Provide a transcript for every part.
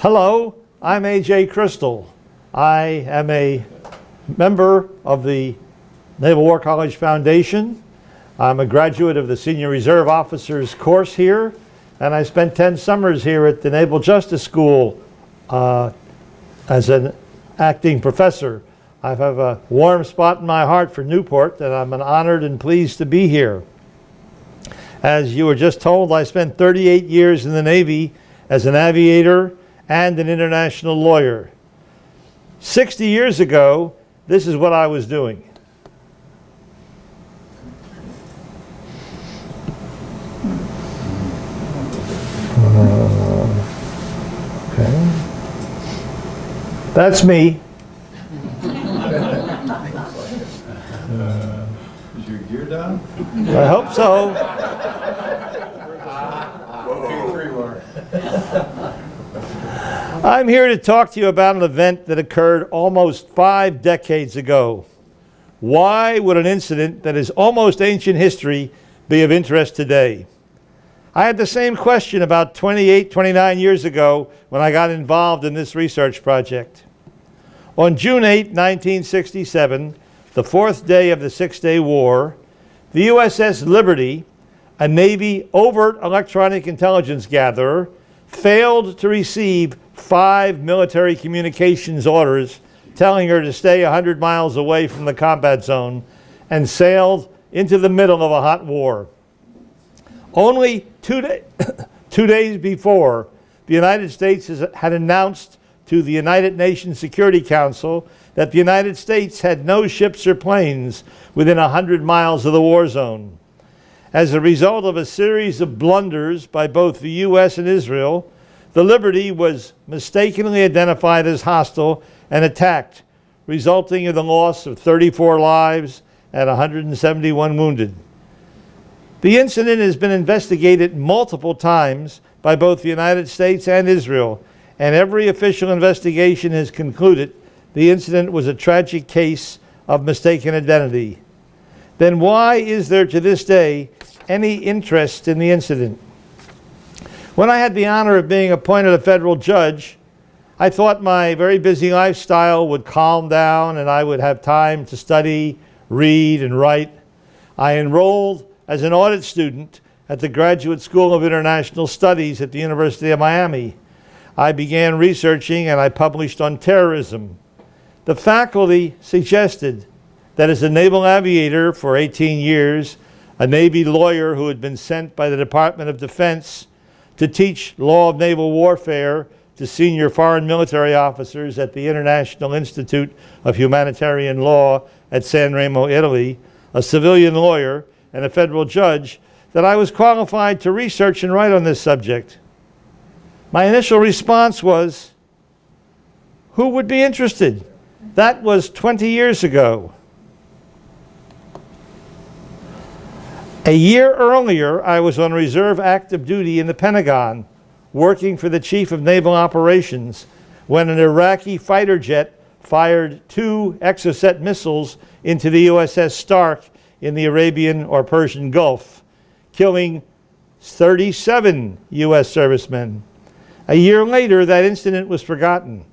Hello, I'm A.J. Cristol. I am a member of the Naval War College Foundation. I'm a graduate of the Senior Reserve Officers course here, and I spent 10 summers here at the Naval Justice School as an acting professor. I have a warm spot in my heart for Newport, and I'm honored and pleased to be here. As you were just told, I spent 38 years in the Navy as an aviator and an international lawyer. 60 years ago, this is what I was doing. Okay. That's me. Is your gear down? I hope so. I'm here to talk to you about an event that occurred almost 5 decades ago. Why would an incident that is almost ancient history be of interest today? I had the same question about 28, 29 years ago when I got involved in this research project. On June 8, 1967, the 4th day of the Six-Day War, the USS Liberty, a Navy overt electronic intelligence gatherer, failed to receive 5 military communications orders telling her to stay 100 miles away from the combat zone and sailed into the middle of a hot war. Only 2 days before, the United States had announced to the United Nations Security Council that the United States had no ships or planes within 100 miles of the war zone. As a result of a series of blunders by both the U.S. and Israel, the Liberty was mistakenly identified as hostile and attacked, resulting in the loss of 34 lives and 171 wounded. The incident has been investigated multiple times by both the United States and Israel, and every official investigation has concluded the incident was a tragic case of mistaken identity. Then why is there to this day any interest in the incident? When I had the honor of being appointed a federal judge, I thought my very busy lifestyle would calm down and I would have time to study, read, and write. I enrolled as an audit student at the Graduate School of International Studies at the University of Miami. I began researching and I published on terrorism. The faculty suggested that as a naval aviator for 18 years, a Navy lawyer who had been sent by the Department of Defense to teach law of naval warfare to senior foreign military officers at the International Institute of Humanitarian Law at San Remo, Italy, a civilian lawyer, and a federal judge, that I was qualified to research and write on this subject. My initial response was, who would be interested? That was 20 years ago. A year earlier, I was on reserve active duty in the Pentagon, working for the Chief of Naval Operations, when an Iraqi fighter jet fired 2 Exocet missiles into the USS Stark in the Arabian or Persian Gulf, killing 37 U.S. servicemen. A year later, that incident was forgotten.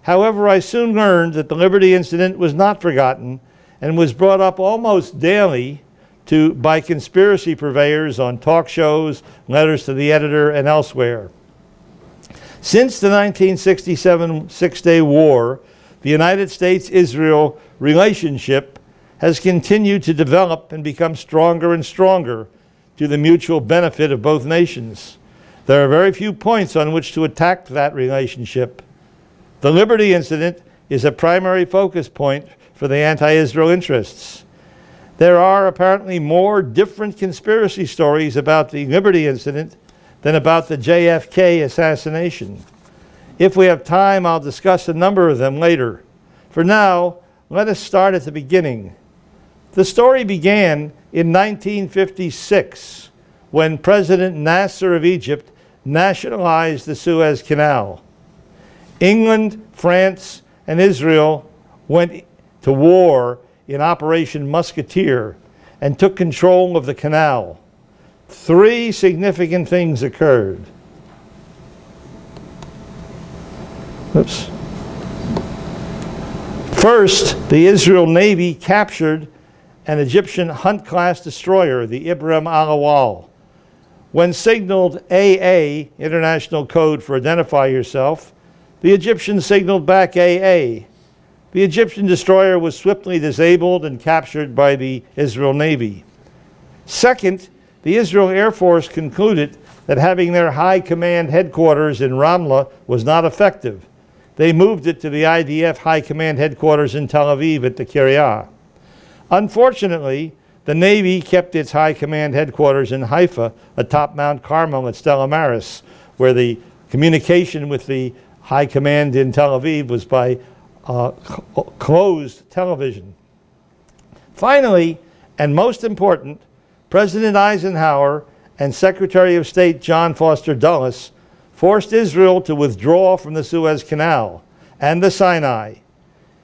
However, I soon learned that the Liberty incident was not forgotten and was brought up almost daily by conspiracy purveyors on talk shows, letters to the editor, and elsewhere. Since the 1967 Six-Day War, the United States-Israel relationship has continued to develop and become stronger and stronger to the mutual benefit of both nations. There are very few points on which to attack that relationship. The Liberty incident is a primary focus point for the anti-Israel interests. There are apparently more different conspiracy stories about the Liberty incident than about the JFK assassination. If we have time, I'll discuss a number of them later. For now, let us start at the beginning. The story began in 1956 when President Nasser of Egypt nationalized the Suez Canal. England, France, and Israel went to war in Operation Musketeer and took control of the canal. 3 significant things occurred. Oops. First, the Israel Navy captured an Egyptian Hunt-class destroyer, the Ibrahim al-Awwal. When signaled AA, International Code for Identify Yourself, the Egyptians signaled back AA. The Egyptian destroyer was swiftly disabled and captured by the Israel Navy. Second, the Israel Air Force concluded that having their high command headquarters in Ramla was not effective. They moved it to the IDF High Command headquarters in Tel Aviv at the Kiryat. Unfortunately, the Navy kept its High Command headquarters in Haifa atop Mount Carmel at Stella Maris, where the communication with the High Command in Tel Aviv was by closed television. Finally, and most important, President Eisenhower and Secretary of State John Foster Dulles forced Israel to withdraw from the Suez Canal and the Sinai.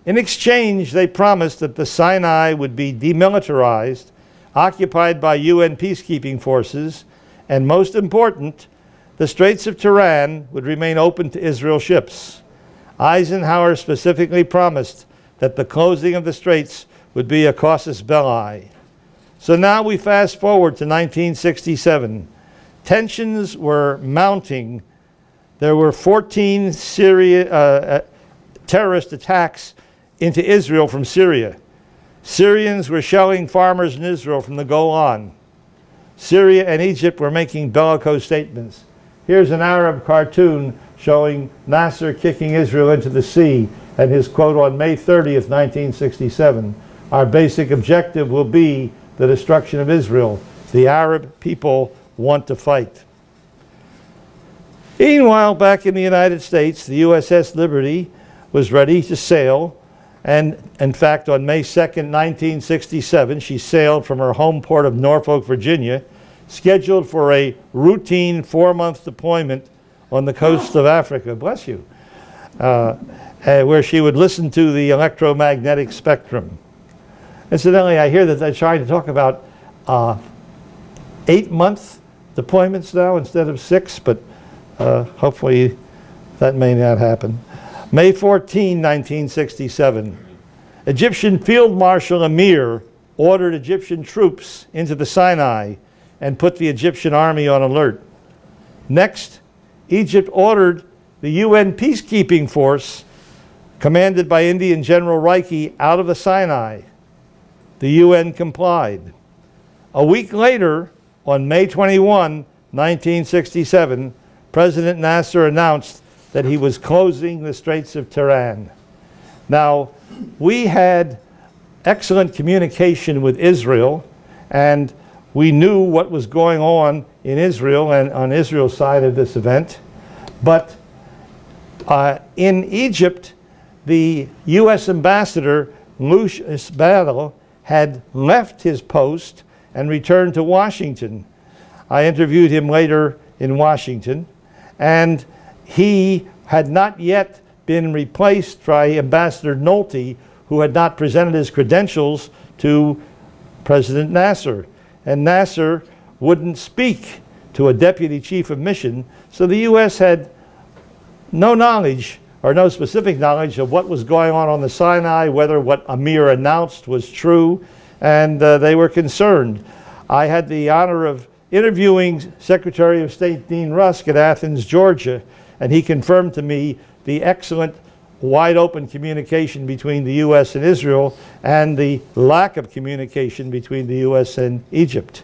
In exchange, they promised that the Sinai would be demilitarized, occupied by UN peacekeeping forces, and most important, the Straits of Tiran would remain open to Israel ships. Eisenhower specifically promised that the closing of the straits would be a casus belli. So now we fast forward to 1967. Tensions were mounting. There were 14 terrorist attacks into Israel from Syria. Syrians were shelling farmers in Israel from the Golan. Syria and Egypt were making bellicose statements. Here's an Arab cartoon showing Nasser kicking Israel into the sea, and his quote on May 30th, 1967, "Our basic objective will be the destruction of Israel. The Arab people want to fight." Meanwhile, back in the United States, the USS Liberty was ready to sail, and in fact, on May 2nd, 1967, she sailed from her home port of Norfolk, Virginia, scheduled for a routine 4-month deployment on the coast of Africa, bless you, where she would listen to the electromagnetic spectrum. Incidentally, I hear that they're trying to talk about 8-month deployments now instead of 6, but hopefully that may not happen. May 14, 1967, Egyptian Field Marshal Amir ordered Egyptian troops into the Sinai and put the Egyptian army on alert. Next, Egypt ordered the UN peacekeeping force, commanded by Indian General Reiki, out of the Sinai. The UN complied. A week later, on May 21, 1967, President Nasser announced that he was closing the Straits of Tiran. Now, we had excellent communication with Israel, and we knew what was going on in Israel and on Israel's side of this event. But in Egypt, the U.S. ambassador, Lucius Battle, had left his post and returned to Washington. I interviewed him later in Washington, and he had not yet been replaced by Ambassador Nolte, who had not presented his credentials to President Nasser. And Nasser wouldn't speak to a deputy chief of mission, so the U.S. had no knowledge, or no specific knowledge, of what was going on the Sinai, whether what Amir announced was true, and they were concerned. I had the honor of interviewing Secretary of State Dean Rusk at Athens, Georgia, and he confirmed to me the excellent wide open communication between the U.S. and Israel, and the lack of communication between the U.S. and Egypt.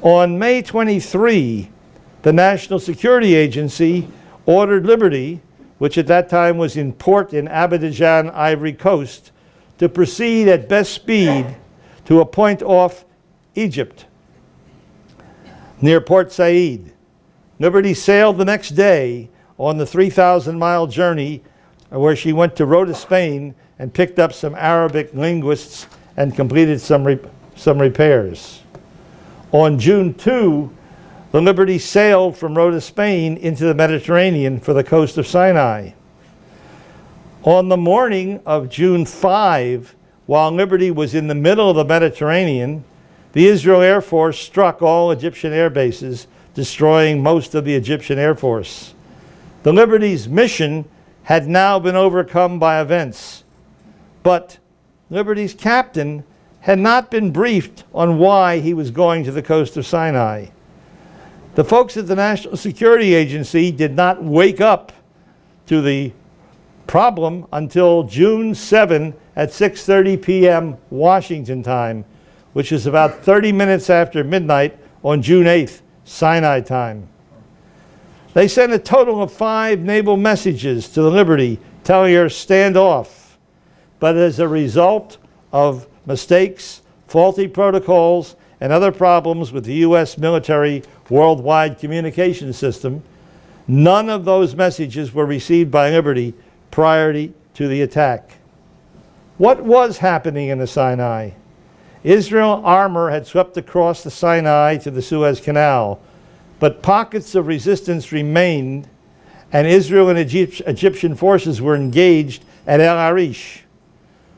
On May 23, the National Security Agency ordered Liberty, which at that time was in port in Abidjan, Ivory Coast, to proceed at best speed to a point off Egypt, near Port Said. Liberty sailed the next day on the 3,000-mile journey, where she went to Rota, Spain, and picked up some Arabic linguists and completed some repairs. On June 2, the Liberty sailed from Rota, Spain, into the Mediterranean for the coast of Sinai. On the morning of June 5, while Liberty was in the middle of the Mediterranean, the Israel Air Force struck all Egyptian air bases, destroying most of the Egyptian Air Force. The Liberty's mission had now been overcome by events. But Liberty's captain had not been briefed on why he was going to the coast of Sinai. The folks at the National Security Agency did not wake up to the problem until June 7 at 6:30 p.m. Washington time, which is about 30 minutes after midnight on June 8th, Sinai time. They sent a total of 5 naval messages to the Liberty telling her stand off. But as a result of mistakes, faulty protocols, and other problems with the U.S. military worldwide communication system, none of those messages were received by Liberty prior to the attack. What was happening in the Sinai? Israel armor had swept across the Sinai to the Suez Canal, but pockets of resistance remained, and Israel and Egyptian forces were engaged at El Arish.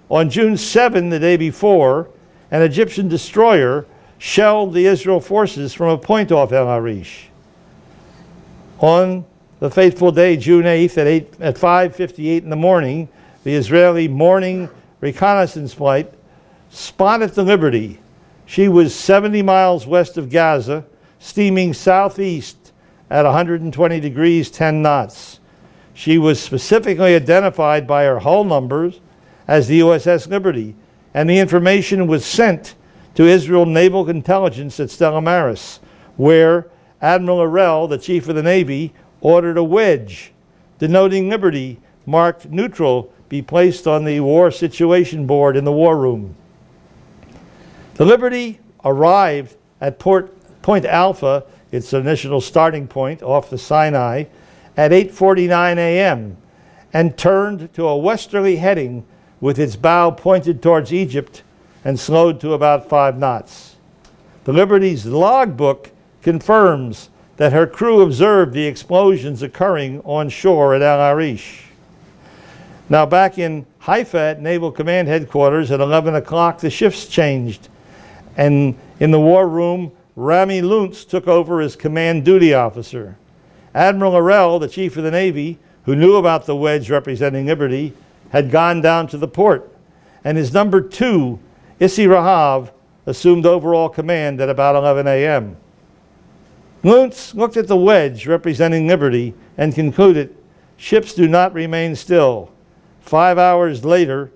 On June 7, the day before, an Egyptian destroyer shelled the Israel forces from a point off El Arish. On the fateful day, June 8th, at 5:58 in the morning, the Israeli morning reconnaissance flight spotted the Liberty. She was 70 miles west of Gaza, steaming southeast at 120 degrees 10 knots. She was specifically identified by her hull numbers as the USS Liberty, and the information was sent to Israel Naval Intelligence at Stella Maris, where Admiral Arel, the Chief of the Navy, ordered a wedge denoting Liberty marked neutral be placed on the War Situation Board in the War Room. The Liberty arrived at Point Alpha, its initial starting point off the Sinai, at 8:49 a.m. and turned to a westerly heading with its bow pointed towards Egypt and slowed to about 5 knots. The Liberty's logbook confirms that her crew observed the explosions occurring on shore at El Arish. Now back in Haifa at Naval Command Headquarters at 11 o'clock, the shifts changed, and in the war room, Rami Luntz took over as command duty officer. Admiral Arel, the Chief of the Navy, who knew about the wedge representing Liberty, had gone down to the port, and his number 2, Issi Rahav, assumed overall command at about 11 a.m. Luntz looked at the wedge representing Liberty and concluded, ships do not remain still. 5 hours later,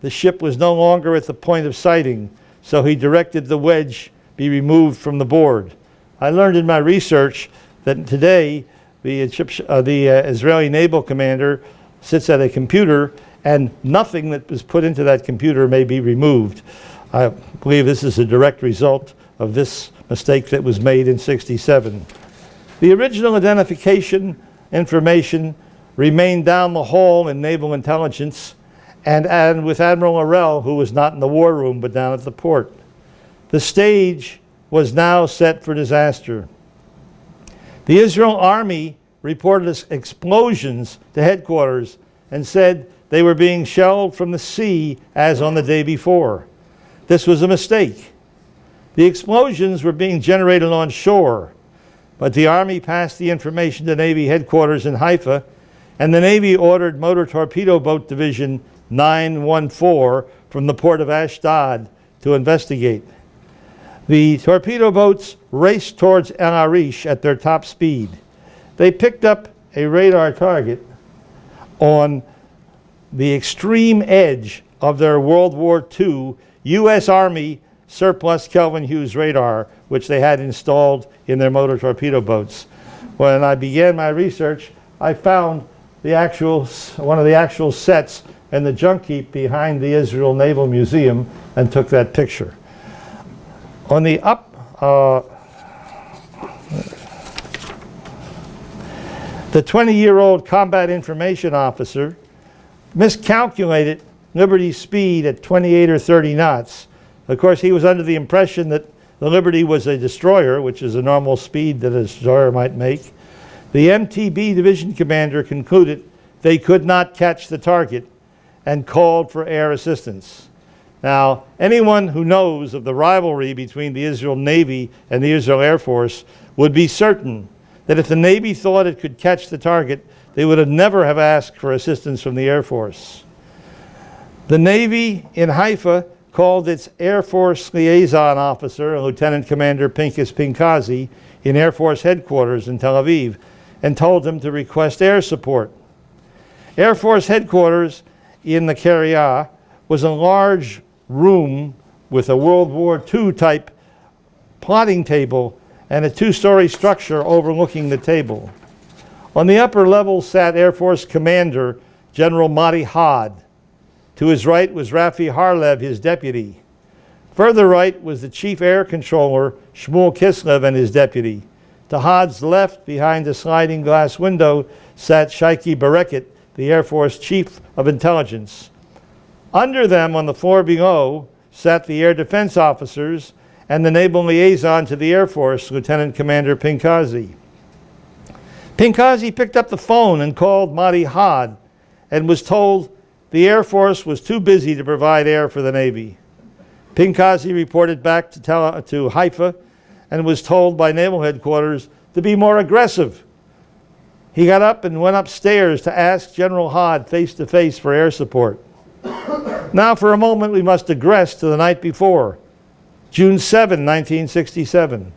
the ship was no longer at the point of sighting, so he directed the wedge be removed from the board. I learned in my research that today the Israeli naval commander sits at a computer and nothing that was put into that computer may be removed. I believe this is a direct result of this mistake that was made in '67. The original identification information remained down the hall in Naval Intelligence and with Admiral Arel, who was not in the war room but down at the port. The stage was now set for disaster. The Israel Army reported explosions to headquarters and said they were being shelled from the sea as on the day before. This was a mistake. The explosions were being generated on shore, but the Army passed the information to Navy headquarters in Haifa, and the Navy ordered Motor Torpedo Boat Division 914 from the port of Ashdod to investigate. The torpedo boats raced towards El Arish at their top speed. They picked up a radar target on the extreme edge of their World War II U.S. Army surplus Kelvin Hughes radar, which they had installed in their motor torpedo boats. When I began my research, I found one of the actual sets in the junk heap behind the Israel Naval Museum and took that picture. On the the 20-year-old combat information officer miscalculated Liberty's speed at 28 or 30 knots. Of course, he was under the impression that the Liberty was a destroyer, which is a normal speed that a destroyer might make. The MTB division commander concluded they could not catch the target and called for air assistance. Now, anyone who knows of the rivalry between the Israel Navy and the Israel Air Force would be certain that if the Navy thought it could catch the target, they would have never have asked for assistance from the Air Force. The Navy in Haifa called its Air Force liaison officer, Lieutenant Commander Pinchas Pinkazi, in Air Force headquarters in Tel Aviv and told him to request air support. Air Force headquarters in the Kiryat was a large room with a World War II type plotting table and a two-story structure overlooking the table. On the upper level sat Air Force Commander General Matti Hod. To his right was Rafi Harlev, his deputy. Further right was the Chief Air Controller Shmuel Kislev and his deputy. To Hod's left, behind a sliding glass window, sat Shaiki Bereket, the Air Force Chief of Intelligence. Under them, on the floor below, sat the Air Defense officers and the Naval liaison to the Air Force, Lieutenant Commander Pinkazi. Pinkazi picked up the phone and called Matti Hod and was told the Air Force was too busy to provide air for the Navy. Pinkazi reported back to Haifa and was told by Naval Headquarters to be more aggressive. He got up and went upstairs to ask General Hod face-to-face for air support. Now for a moment we must digress to the night before, June 7, 1967.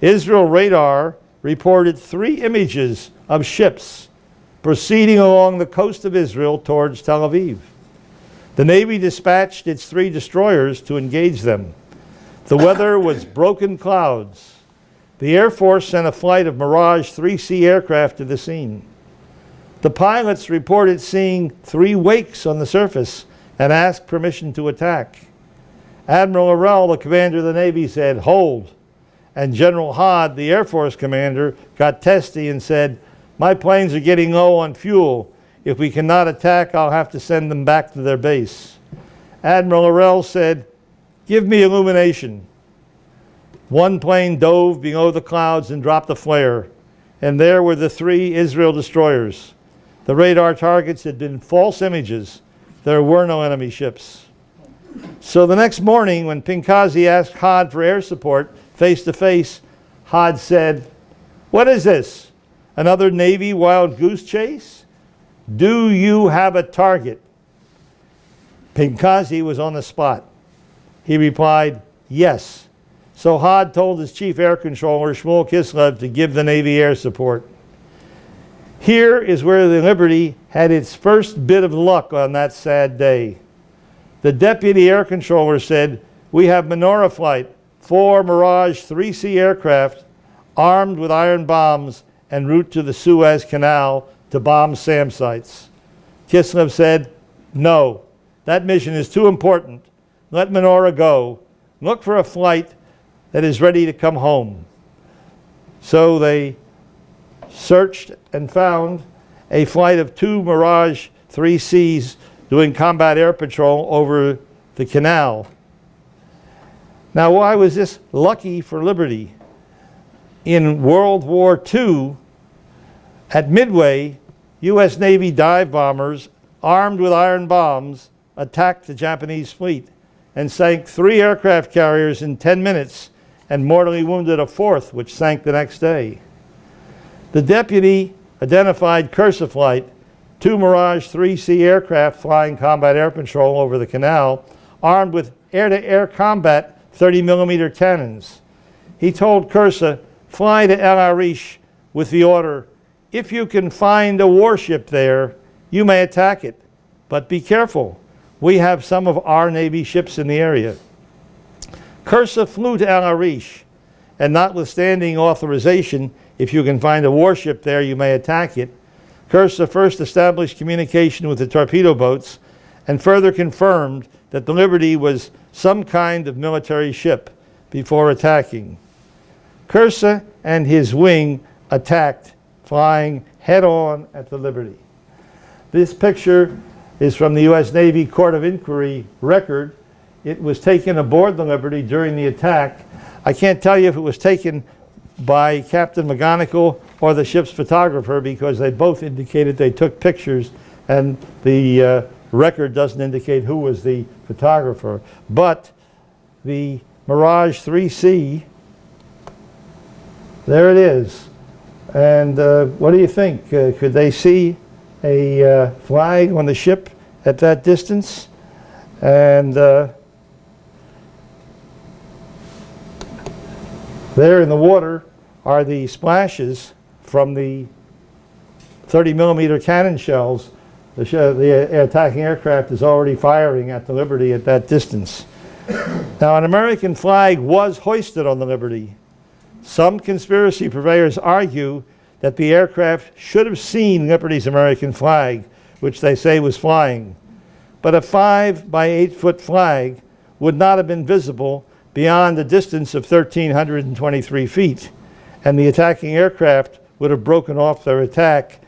Israel radar reported 3 images of ships proceeding along the coast of Israel towards Tel Aviv. The Navy dispatched its 3 destroyers to engage them. The weather was broken clouds. The Air Force sent a flight of Mirage 3C aircraft to the scene. The pilots reported seeing 3 wakes on the surface and asked permission to attack. Admiral Arel, the commander of the Navy, said, "Hold." And General Hod, the Air Force commander, got testy and said, "My planes are getting low on fuel. If we cannot attack, I'll have to send them back to their base." Admiral Arel said, "Give me illumination." One plane dove below the clouds and dropped a flare, and there were the 3 Israel destroyers. The radar targets had been false images. There were no enemy ships. So the next morning, when Pinkazi asked Hod for air support face-to-face, Hod said, "What is this? Another Navy wild goose chase? Do you have a target?" Pinkazi was on the spot. He replied, "Yes." So Hod told his Chief Air Controller, Shmuel Kislev, to give the Navy air support. Here is where the Liberty had its first bit of luck on that sad day. The Deputy Air Controller said, "We have Menorah flight, 4 Mirage 3C aircraft armed with iron bombs en route to the Suez Canal to bomb SAM sites." Kislev said, "No, that mission is too important. Let Menorah go. Look for a flight that is ready to come home." So they searched and found a flight of 2 Mirage 3Cs doing combat air patrol over the canal. Now, why was this lucky for Liberty? In World War II, at Midway, U.S. Navy dive bombers armed with iron bombs attacked the Japanese fleet and sank 3 aircraft carriers in 10 minutes and mortally wounded a 4th, which sank the next day. The deputy identified Cursa flight, 2 Mirage 3C aircraft flying combat air patrol over the canal, armed with air-to-air combat 30mm cannons. He told Cursa, "Fly to El Arish with the order, if you can find a warship there, you may attack it. But be careful, we have some of our Navy ships in the area." Cursa flew to El Arish, and notwithstanding authorization, if you can find a warship there, you may attack it, Cursa first established communication with the torpedo boats and further confirmed that the Liberty was some kind of military ship before attacking. Cursa and his wing attacked, flying head-on at the Liberty. This picture is from the U.S. Navy Court of Inquiry record. It was taken aboard the Liberty during the attack. I can't tell you if it was taken by Captain McGonigal or the ship's photographer, because they both indicated they took pictures, and the record doesn't indicate who was the photographer. But the Mirage 3C, there it is. And what do you think? Could they see a flag on the ship at that distance? And there in the water are the splashes from the 30-millimeter cannon shells. The attacking aircraft is already firing at the Liberty at that distance. Now, an American flag was hoisted on the Liberty. Some conspiracy purveyors argue that the aircraft should have seen Liberty's American flag, which they say was flying. But a 5 by 8 foot flag would not have been visible beyond a distance of 1,323 feet, and the attacking aircraft would have broken off their attack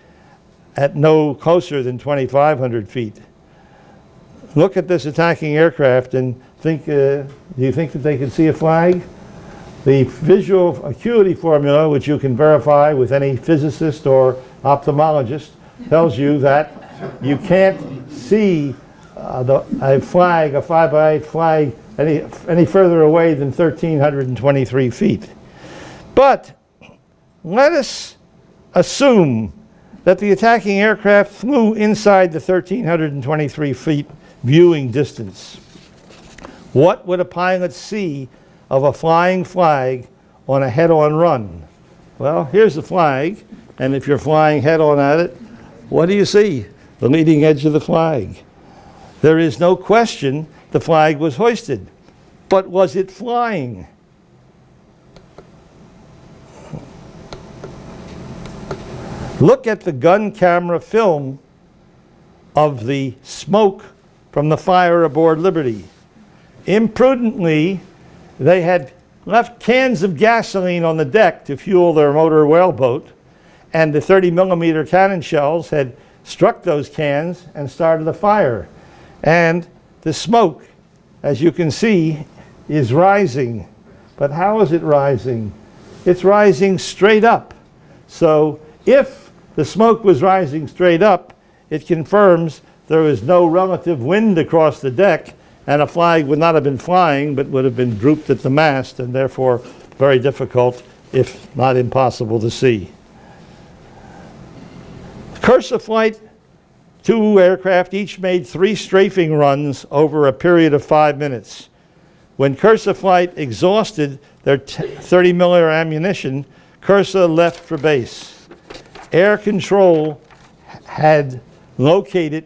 at no closer than 2,500 feet. Look at this attacking aircraft and think, do you think that they could see a flag? The visual acuity formula, which you can verify with any physicist or ophthalmologist, tells you that you can't see a flag, a 5 by 8 flag, any further away than 1,323 feet. But let us assume that the attacking aircraft flew inside the 1,323 feet viewing distance. What would a pilot see of a flying flag on a head-on run? Well, here's the flag, and if you're flying head-on at it, what do you see? The leading edge of the flag. There is no question the flag was hoisted, but was it flying? Look at the gun camera film of the smoke from the fire aboard Liberty. Imprudently, they had left cans of gasoline on the deck to fuel their motor whaleboat, and the 30-millimeter cannon shells had struck those cans and started a fire. And the smoke, as you can see, is rising. But how is it rising? It's rising straight up. So if the smoke was rising straight up, it confirms there was no relative wind across the deck, and a flag would not have been flying, but would have been drooped at the mast, and therefore very difficult, if not impossible, to see. Cursive flight, 2 aircraft each made 3 strafing runs over a period of 5 minutes. When Cursive flight exhausted their 30-millimeter ammunition, Cursive left for base. Air Control had located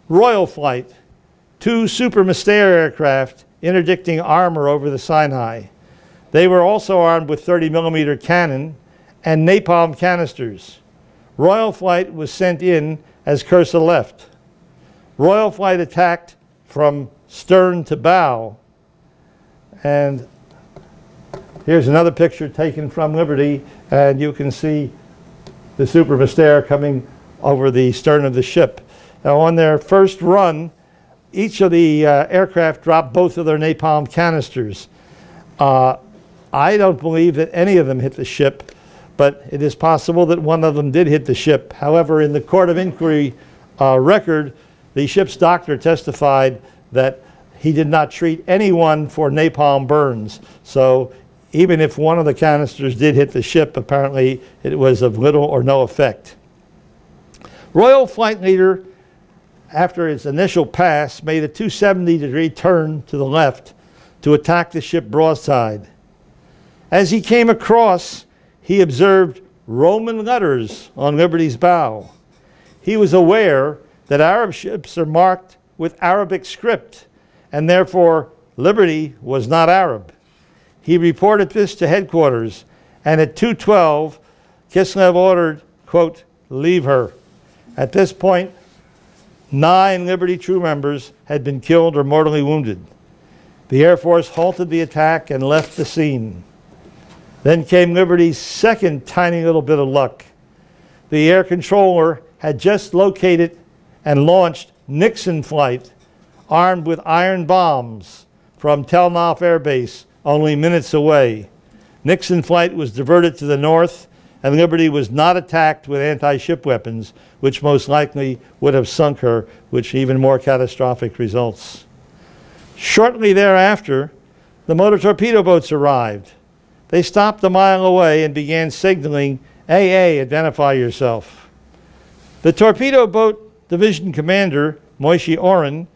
Royal Flight, 2 Super Mystère aircraft interdicting armor over the Sinai. They were also armed with 30-millimeter cannon and napalm canisters. Royal Flight was sent in as Cursive left. Royal Flight attacked from stern to bow. And here's another picture taken from Liberty, and you can see the Super Mystère coming over the stern of the ship. Now, on their first run, each of the aircraft dropped both of their napalm canisters. I don't believe that any of them hit the ship, but it is possible that one of them did hit the ship. However, in the Court of Inquiry record, the ship's doctor testified that he did not treat anyone for napalm burns. So even if one of the canisters did hit the ship, apparently it was of little or no effect. Royal Flight Leader, after its initial pass, made a 270-degree turn to the left to attack the ship broadside. As he came across, he observed Roman letters on Liberty's bow. He was aware that Arab ships are marked with Arabic script, and therefore Liberty was not Arab. He reported this to headquarters, and at 2:12, Kislev ordered, quote, "Leave her." At this point, 9 Liberty crew members had been killed or mortally wounded. The Air Force halted the attack and left the scene. Then came Liberty's second tiny little bit of luck. The air controller had just located and launched Nixon Flight, armed with iron bombs, from Tel Nof Air Base, only minutes away. Nixon Flight was diverted to the north, and Liberty was not attacked with anti-ship weapons, which most likely would have sunk her, with even more catastrophic results. Shortly thereafter, the motor torpedo boats arrived. They stopped a mile away and began signaling AA, identify yourself. The torpedo boat division commander, Moshe Oren,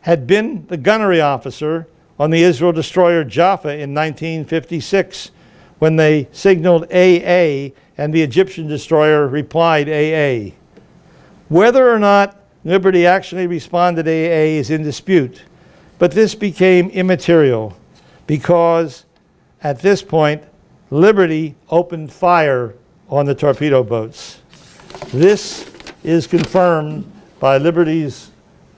had been the gunnery officer on the Israel destroyer Jaffa in 1956 when they signaled AA and the Egyptian destroyer replied AA. Whether or not Liberty actually responded AA is in dispute, but this became immaterial because at this point Liberty opened fire on the torpedo boats. This is confirmed by Liberty's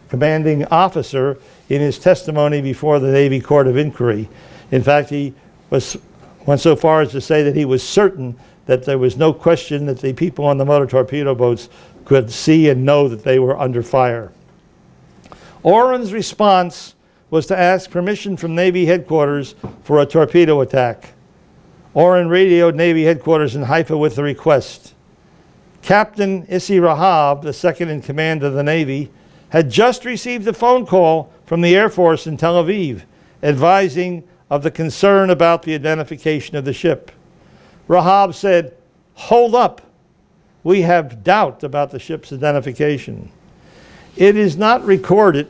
commanding officer in his testimony before the Navy Court of Inquiry. In fact, he went so far as to say that he was certain that there was no question that the people on the motor torpedo boats could see and know that they were under fire. Oren's response was to ask permission from Navy headquarters for a torpedo attack. Oren radioed Navy headquarters in Haifa with the request. Captain Issi Rahab, the second in command of the Navy, had just received a phone call from the Air Force in Tel Aviv, advising of the concern about the identification of the ship. Rahab said, "Hold up, we have doubt about the ship's identification." It is not recorded,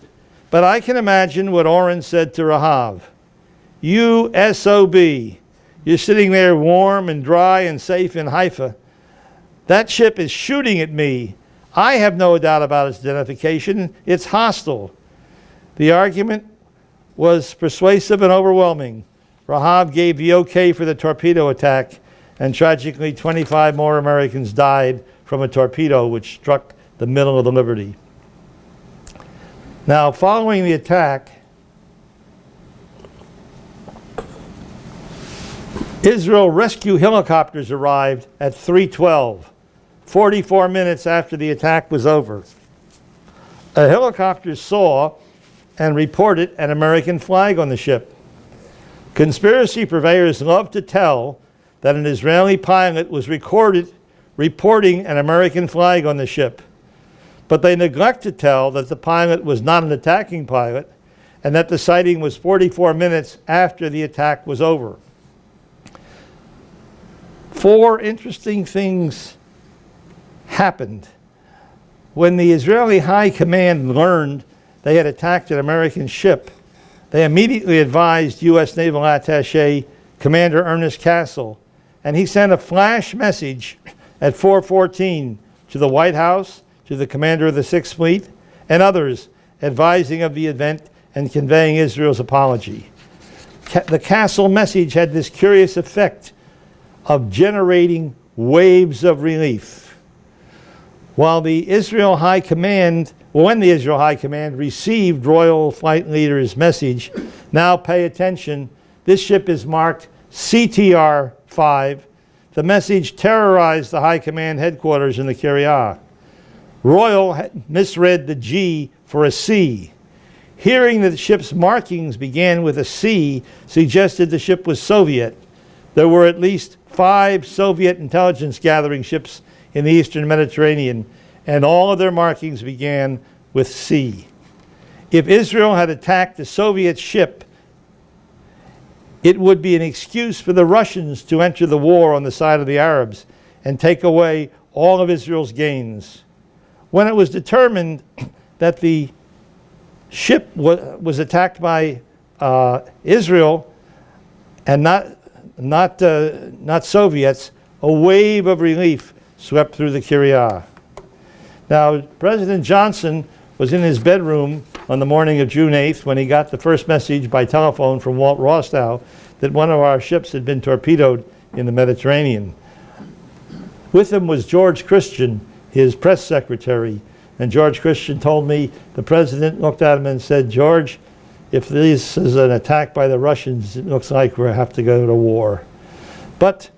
but I can imagine what Oren said to Rahab. "You SOB, you're sitting there warm and dry and safe in Haifa. That ship is shooting at me. I have no doubt about its identification. It's hostile." The argument was persuasive and overwhelming. Rahab gave the okay for the torpedo attack, and tragically 25 more Americans died from a torpedo which struck the middle of the Liberty. Now, following the attack, Israel rescue helicopters arrived at 3:12, 44 minutes after the attack was over. A helicopter saw and reported an American flag on the ship. Conspiracy purveyors love to tell that an Israeli pilot was recorded reporting an American flag on the ship, but they neglect to tell that the pilot was not an attacking pilot and that the sighting was 44 minutes after the attack was over. 4 interesting things happened. When the Israeli High Command learned they had attacked an American ship, they immediately advised U.S. Naval Attaché Commander Ernest Cassell, and he sent a flash message at 4:14 to the White House, to the commander of the Sixth Fleet, and others, advising of the event and conveying Israel's apology. The Cassell message had this curious effect of generating waves of relief. When the Israel High Command received Royal Flight Leader's message, "Now pay attention, this ship is marked CTR-5. The message terrorized the High Command headquarters in the Kiryat. Royal had misread the G for a C. Hearing that the ship's markings began with a C suggested the ship was Soviet. There were at least 5 Soviet intelligence gathering ships in the Eastern Mediterranean, and all of their markings began with C. If Israel had attacked a Soviet ship, it would be an excuse for the Russians to enter the war on the side of the Arabs and take away all of Israel's gains. When it was determined that the ship was attacked by Israel and not Soviets, a wave of relief swept through the Kiryat. Now, President Johnson was in his bedroom on the morning of June 8th when he got the first message by telephone from Walt Rostow that one of our ships had been torpedoed in the Mediterranean. With him was George Christian, his press secretary, and George Christian told me the president looked at him and said, "George, if this is an attack by the Russians, it looks like we'll have to go to war." But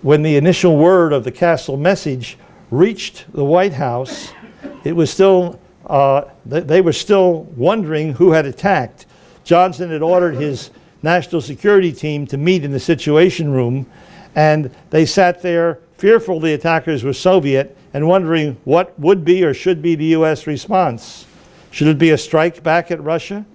when the initial word of the Cassell message reached the White House, it was still, they were still wondering who had attacked. Johnson had ordered his national security team to meet in the Situation Room, and they sat there fearful the attackers were Soviet and wondering what would be or should be the U.S. response. Should it be a strike back at Russia?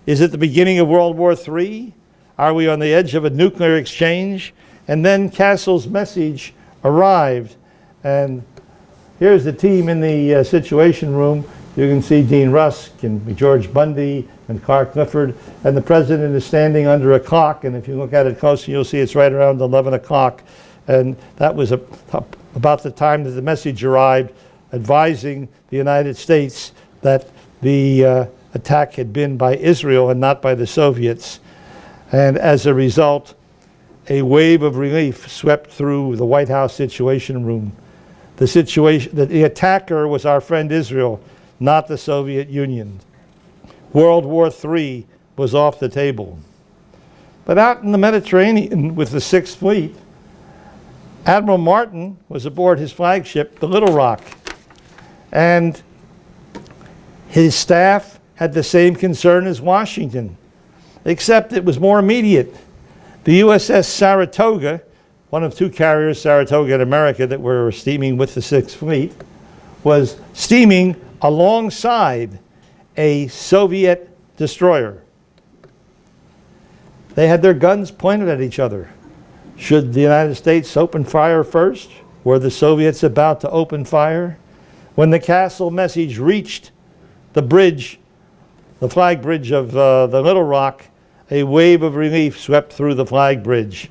Is it the beginning of World War III? Are we on the edge of a nuclear exchange? And then Castle's message arrived. And here's the team in the Situation Room. You can see Dean Rusk and George Bundy and Clark Clifford. And the president is standing under a clock. And if you look at it closely, you'll see it's right around 11 o'clock. And that was about the time that the message arrived, advising the United States that the attack had been by Israel and not by the Soviets. And as a result, a wave of relief swept through the White House Situation Room. The attacker was our friend Israel, not the Soviet Union. World War III was off the table. But out in the Mediterranean with the Sixth Fleet, Admiral Martin was aboard his flagship, the Little Rock. And his staff had the same concern as Washington, except it was more immediate. The USS Saratoga, one of two carriers, Saratoga and America, that were steaming with the Sixth Fleet, was steaming alongside a Soviet destroyer. They had their guns pointed at each other. Should the United States open fire first? Were the Soviets about to open fire? When the Castle message reached the bridge, the flag bridge of the Little Rock, a wave of relief swept through the flag bridge.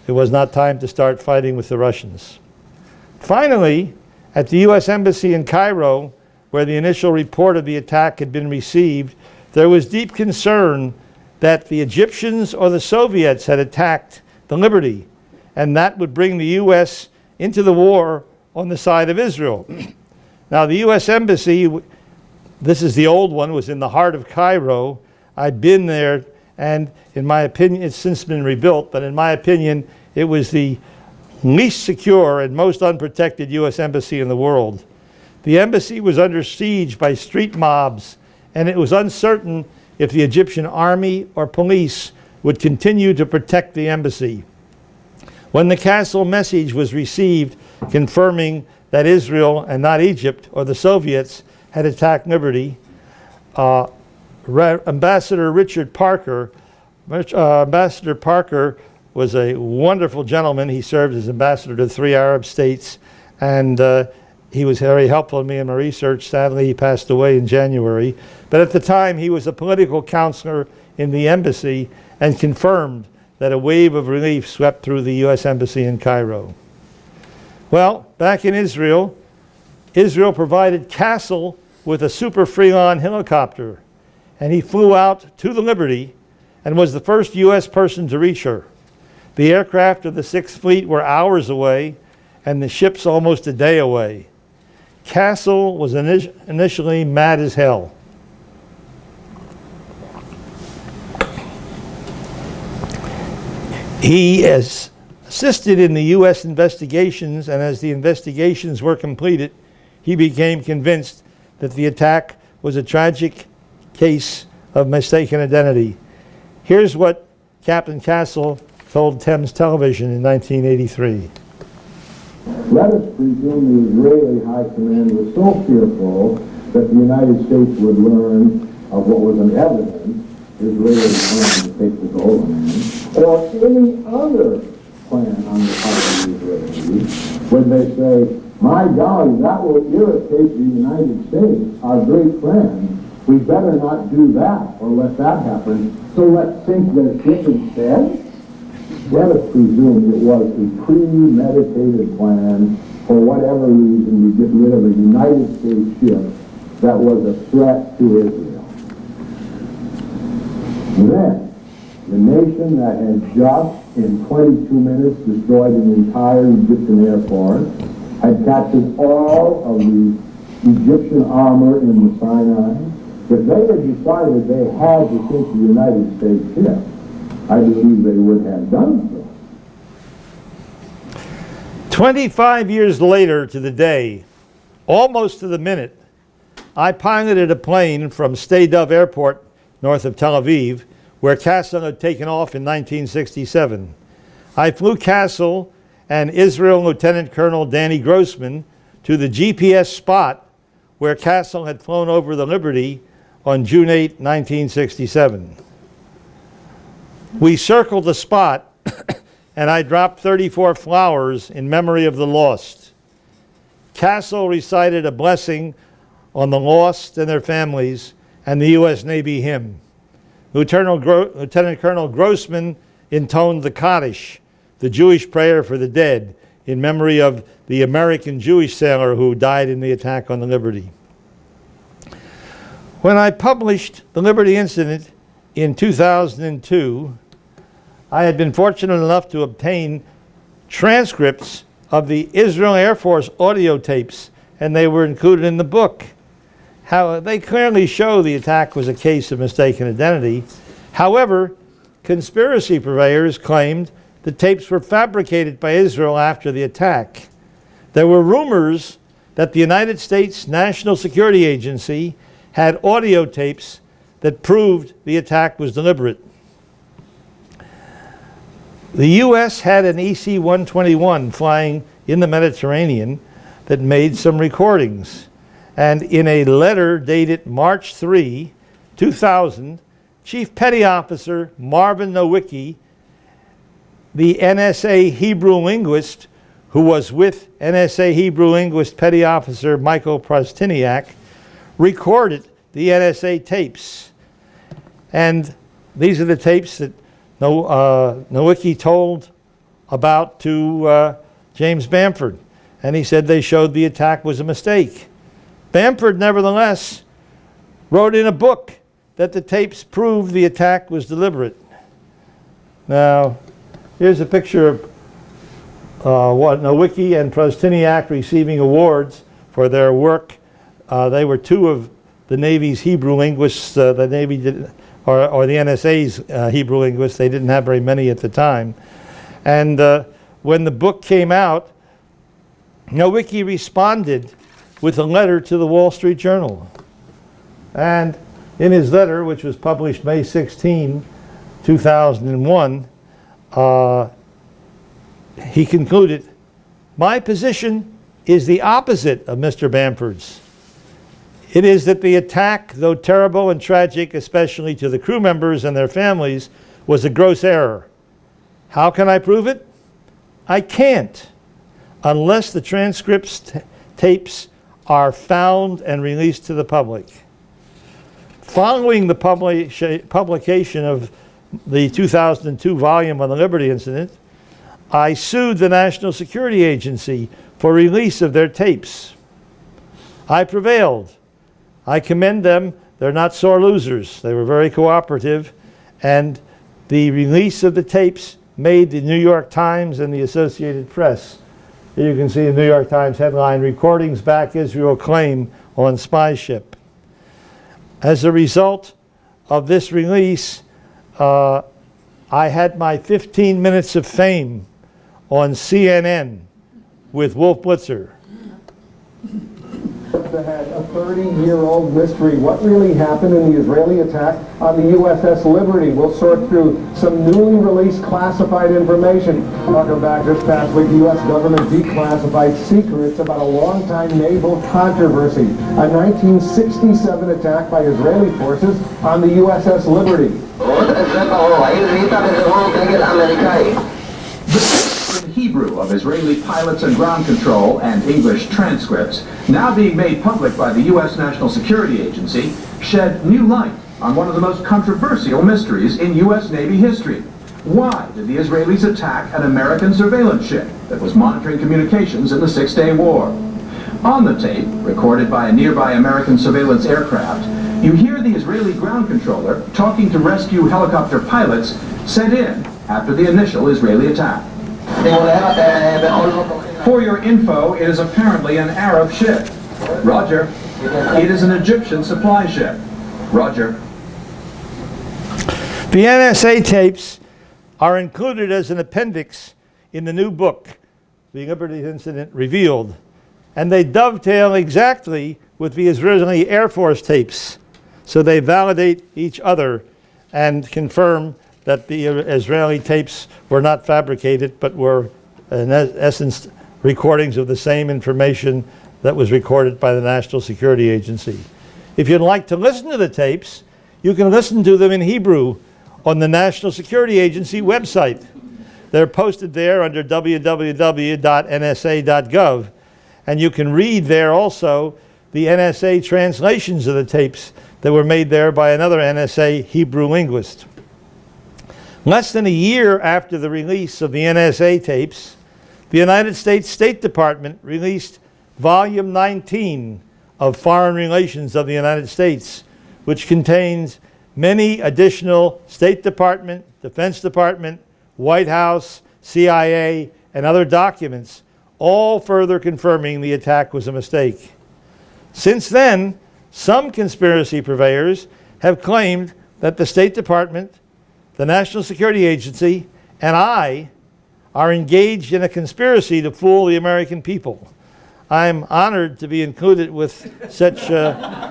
It was not time to start fighting with the Russians. Finally, at the U.S. Embassy in Cairo, where the initial report of the attack had been received, there was deep concern that the Egyptians or the Soviets had attacked the Liberty, and that would bring the U.S. into the war on the side of Israel. Now, the U.S. Embassy, this is the old one, was in the heart of Cairo. I'd been there, and in my opinion, it's since been rebuilt, but in my opinion, it was the least secure and most unprotected U.S. embassy in the world. The embassy was under siege by street mobs, and it was uncertain if the Egyptian army or police would continue to protect the embassy. When the Castle message was received confirming that Israel and not Egypt or the Soviets had attacked Liberty, Ambassador Richard Parker, Ambassador Parker was a wonderful gentleman. He served as ambassador to 3 Arab states, and he was very helpful to me in my research. Sadly, he passed away in January. But at the time, he was a political counselor in the embassy and confirmed that a wave of relief swept through the U.S. Embassy in Cairo. Well, back in Israel, Israel provided Castle with a Super Freelon helicopter, and he flew out to the Liberty and was the first U.S. person to reach her. The aircraft of the Sixth Fleet were hours away, and the ships almost a day away. Castle was initially mad as hell. He has assisted in the U.S. investigations, and as the investigations were completed, he became convinced that the attack was a tragic case of mistaken identity. Here's what Captain Castle told Thames Television in 1983. Let us presume the Israeli high command was so fearful that the United States would learn of what was an evidence Israelis planned to take the Golan, or any other plan on the part of the Israelis, when they say, my golly, that will irritate the United States, our great friend. We better not do that or let that happen, so let's sink their ship instead. Let us presume it was a premeditated plan for whatever reason to get rid of a United States ship that was a threat to Israel. Then, the nation that had just in 22 minutes destroyed an entire Egyptian air force, had captured all of the Egyptian armor in the Sinai. If they had decided they had to sink the United States ship, I believe they would have done so. 25 years later to the day, almost to the minute, I piloted a plane from Stade Dove Airport, north of Tel Aviv, where Castle had taken off in 1967. I flew Castle and Israel Lieutenant Colonel Danny Grossman to the GPS spot where Castle had flown over the Liberty on June 8, 1967. We circled the spot and I dropped 34 flowers in memory of the lost. Castle recited a blessing on the lost and their families and the U.S. Navy hymn. Lieutenant Colonel Grossman intoned the Kaddish, the Jewish prayer for the dead, in memory of the American Jewish sailor who died in the attack on the Liberty. When I published the Liberty Incident in 2002, I had been fortunate enough to obtain transcripts of the Israel Air Force audio tapes, and they were included in the book. How they clearly show the attack was a case of mistaken identity. However, conspiracy purveyors claimed the tapes were fabricated by Israel after the attack. There were rumors that the United States National Security Agency had audio tapes that proved the attack was deliberate. The U.S. had an EC-121 flying in the Mediterranean that made some recordings. And in a letter dated March 3, 2000, Chief Petty Officer Marvin Nowicki, the NSA Hebrew linguist who was with NSA Hebrew linguist Petty Officer Michael Prostiniak, recorded the NSA tapes. And these are the tapes that Nowicki told about to James Bamford. And he said they showed the attack was a mistake. Bamford, nevertheless, wrote in a book that the tapes proved the attack was deliberate. Now, here's a picture of what Nowicki and Prostiniak receiving awards for their work. They were two of the Navy's Hebrew linguists. The Navy did, or the NSA's Hebrew linguists. They didn't have very many at the time. And when the book came out, Nowicki responded with a letter to the Wall Street Journal. And in his letter, which was published May 16, 2001, he concluded, "My position is the opposite of Mr. Bamford's. It is that the attack, though terrible and tragic, especially to the crew members and their families, was a gross error. How can I prove it? I can't, unless the transcripts, tapes are found and released to the public." Following the publication of the 2002 volume on the Liberty Incident, I sued the National Security Agency for release of their tapes. I prevailed. I commend them. They're not sore losers. They were very cooperative, and the release of the tapes made the New York Times and the Associated Press. Here you can see the New York Times headline, "Recordings Back Israel Claim on Spy Ship." As a result of this release, I had my 15 minutes of fame on CNN with Wolf Blitzer. Had a 30-year-old mystery. What really happened in the Israeli attack on the USS Liberty? We'll sort through some newly released classified information. Welcome back. This past week, the U.S. government declassified secrets about a long-time naval controversy, a 1967 attack by Israeli forces on the USS Liberty. In Hebrew of Israeli pilots and ground control and English transcripts, now being made public by the U.S. National Security Agency, shed new light on one of the most controversial mysteries in U.S. Navy history. Why did the Israelis attack an American surveillance ship that was monitoring communications in the Six-Day War? On the tape, recorded by a nearby American surveillance aircraft, you hear the Israeli ground controller talking to rescue helicopter pilots sent in after the initial Israeli attack. For your info, it is apparently an Arab ship. Roger. It is an Egyptian supply ship. Roger. The NSA tapes are included as an appendix in the new book, The Liberty Incident Revealed, and they dovetail exactly with the Israeli Air Force tapes, so they validate each other and confirm that the Israeli tapes were not fabricated, but were, in essence, recordings of the same information that was recorded by the National Security Agency. If you'd like to listen to the tapes, you can listen to them in Hebrew on the National Security Agency website. They're posted there under www.nsa.gov, and you can read there also the NSA translations of the tapes that were made there by another NSA Hebrew linguist. Less than a year after the release of the NSA tapes, the United States State Department released Volume 19 of Foreign Relations of the United States, which contains many additional State Department, Defense Department, White House, CIA, and other documents, all further confirming the attack was a mistake. Since then, some conspiracy purveyors have claimed that the State Department, the National Security Agency, and I are engaged in a conspiracy to fool the American people. I'm honored to be included with such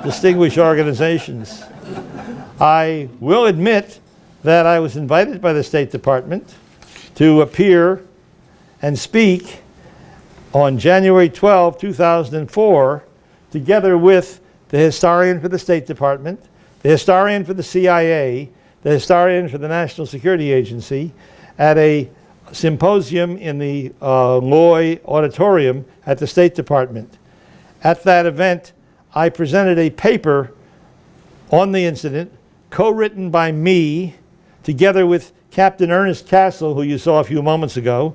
distinguished organizations. I will admit that I was invited by the State Department to appear and speak on January 12, 2004, together with the historian for the State Department, the historian for the CIA, the historian for the National Security Agency, at a symposium in the Loy Auditorium at the State Department. At that event, I presented a paper on the incident, co-written by me, together with Captain Ernest Castle, who you saw a few moments ago,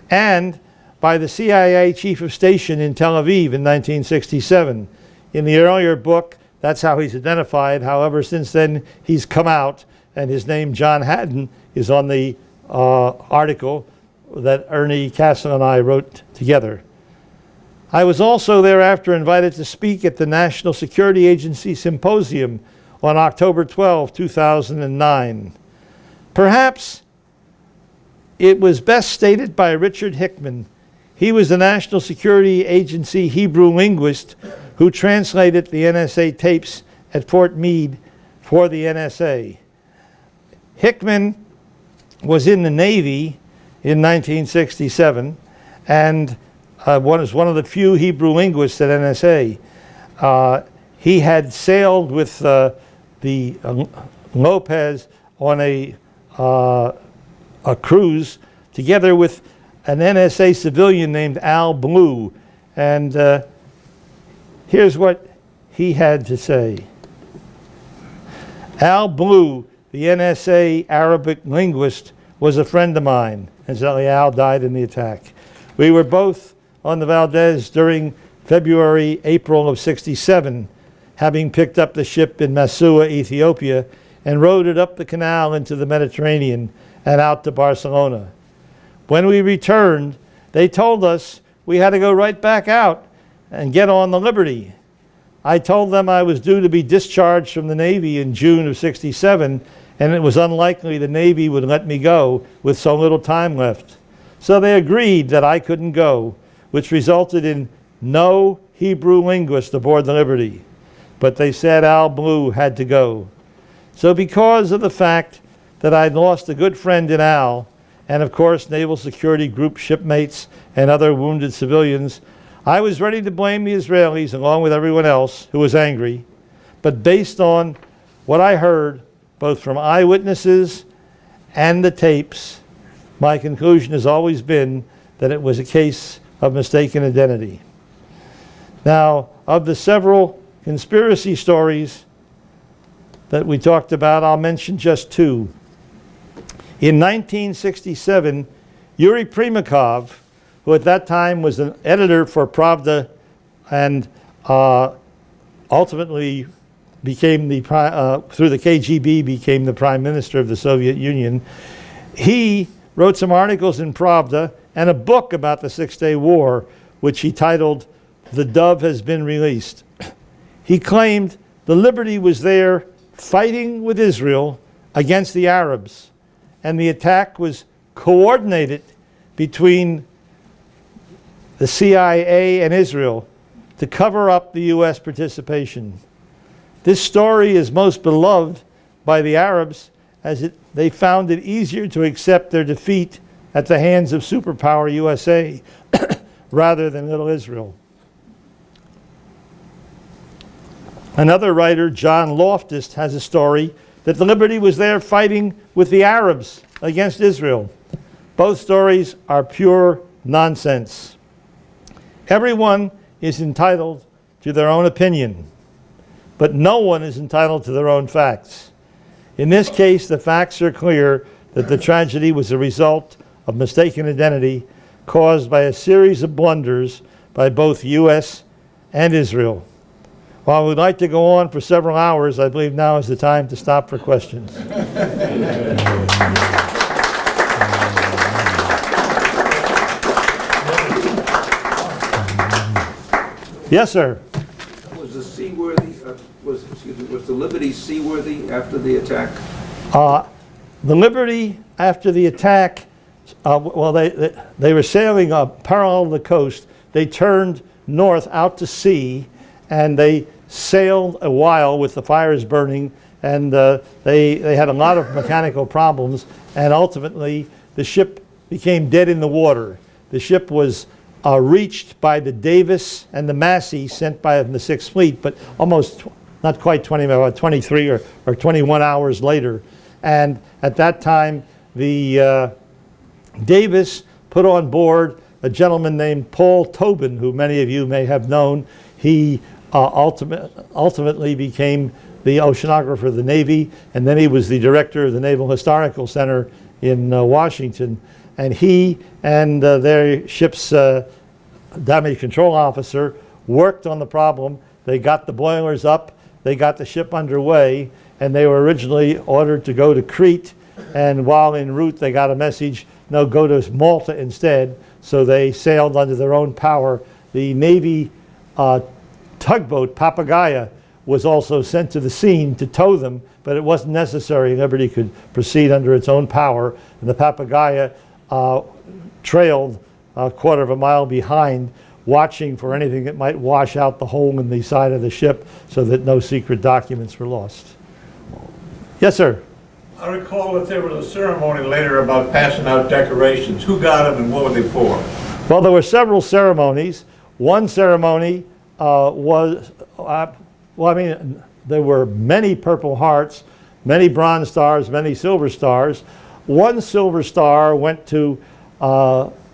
and by the CIA Chief of Station in Tel Aviv in 1967. In the earlier book, that's how he's identified. However, since then, he's come out, and his name, John Haddon, is on the article that Ernie Castle and I wrote together. I was also thereafter invited to speak at the National Security Agency Symposium on October 12, 2009. Perhaps it was best stated by Richard Hickman. He was the National Security Agency Hebrew linguist who translated the NSA tapes at Fort Meade for the NSA. Hickman was in the Navy in 1967 and was one of the few Hebrew linguists at NSA. He had sailed with the Lopez on a cruise together with an NSA civilian named Al Blue. And here's what he had to say. Al Blue, the NSA Arabic linguist, was a friend of mine. Incidentally, Al died in the attack. We were both on the Valdez during February, April of '67, having picked up the ship in Masua, Ethiopia, and rowed it up the canal into the Mediterranean and out to Barcelona. When we returned, they told us we had to go right back out and get on the Liberty. I told them I was due to be discharged from the Navy in June of '67, and it was unlikely the Navy would let me go with so little time left. So they agreed that I couldn't go, which resulted in no Hebrew linguist aboard the Liberty. But they said Al Blue had to go. So because of the fact that I'd lost a good friend in Al, and of course Naval Security Group shipmates and other wounded civilians, I was ready to blame the Israelis along with everyone else who was angry. But based on what I heard, both from eyewitnesses and the tapes, my conclusion has always been that it was a case of mistaken identity. Now, of the several conspiracy stories that we talked about, I'll mention just two. In 1967, Yuri Primakov, who at that time was an editor for Pravda and ultimately became through the KGB, became the Prime Minister of the Soviet Union. He wrote some articles in Pravda and a book about the Six-Day War, which he titled, "The Dove Has Been Released." He claimed the Liberty was there fighting with Israel against the Arabs, and the attack was coordinated between the CIA and Israel to cover up the U.S. participation. This story is most beloved by the Arabs as they found it easier to accept their defeat at the hands of superpower USA rather than little Israel. Another writer, John Loftus, has a story that the Liberty was there fighting with the Arabs against Israel. Both stories are pure nonsense. Everyone is entitled to their own opinion, but no one is entitled to their own facts. In this case, the facts are clear that the tragedy was a result of mistaken identity caused by a series of blunders by both U.S. and Israel. While we'd like to go on for several hours, I believe now is the time to stop for questions. Yes, sir. Was the seaworthy, was the Liberty seaworthy after the attack? The Liberty, after the attack, well, they were sailing parallel to the coast. They turned north out to sea, and they sailed a while with the fires burning, and they had a lot of mechanical problems, and ultimately the ship became dead in the water. The ship was reached by the Davis and the Massey sent by the 6th Fleet, but almost, not quite 20, about 23 or 21 hours later. And at that time, the Davis put on board a gentleman named Paul Tobin, who many of you may have known. He ultimately became the oceanographer of the Navy, and then he was the director of the Naval Historical Center in Washington. And he and their ship's damage control officer worked on the problem. They got the boilers up, they got the ship underway, and they were originally ordered to go to Crete, and while en route they got a message, no, go to Malta instead. So they sailed under their own power. The Navy tugboat Papagaia was also sent to the scene to tow them, but it wasn't necessary. Liberty could proceed under its own power, and the Papagaia trailed a quarter of a mile behind, watching for anything that might wash out the hole in the side of the ship so that no secret documents were lost. Yes, sir. I recall that there was a ceremony later about passing out decorations. Who got them and what were they for? Well, there were several ceremonies. One ceremony was, there were many Purple Hearts, many Bronze Stars, many Silver Stars. One Silver Star went to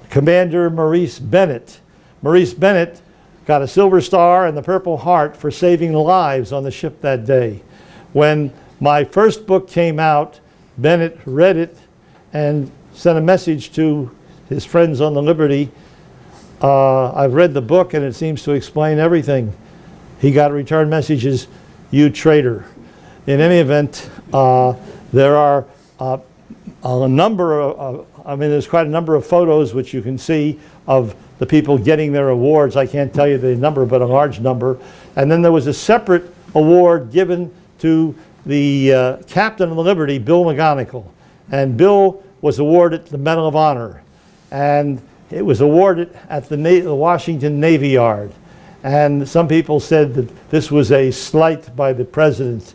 Commander Maurice Bennett. Maurice Bennett got a Silver Star and the Purple Heart for saving lives on the ship that day. When my first book came out, Bennett read it and sent a message to his friends on the Liberty. I've read the book and it seems to explain everything. He got return messages, "You traitor." In any event, there are a number of, there's quite a number of photos which you can see of the people getting their awards. I can't tell you the number, but a large number. And then there was a separate award given to the captain of the Liberty, Bill McGonigal. And Bill was awarded the Medal of Honor. And it was awarded at the Washington Navy Yard. And some people said that this was a slight by the president.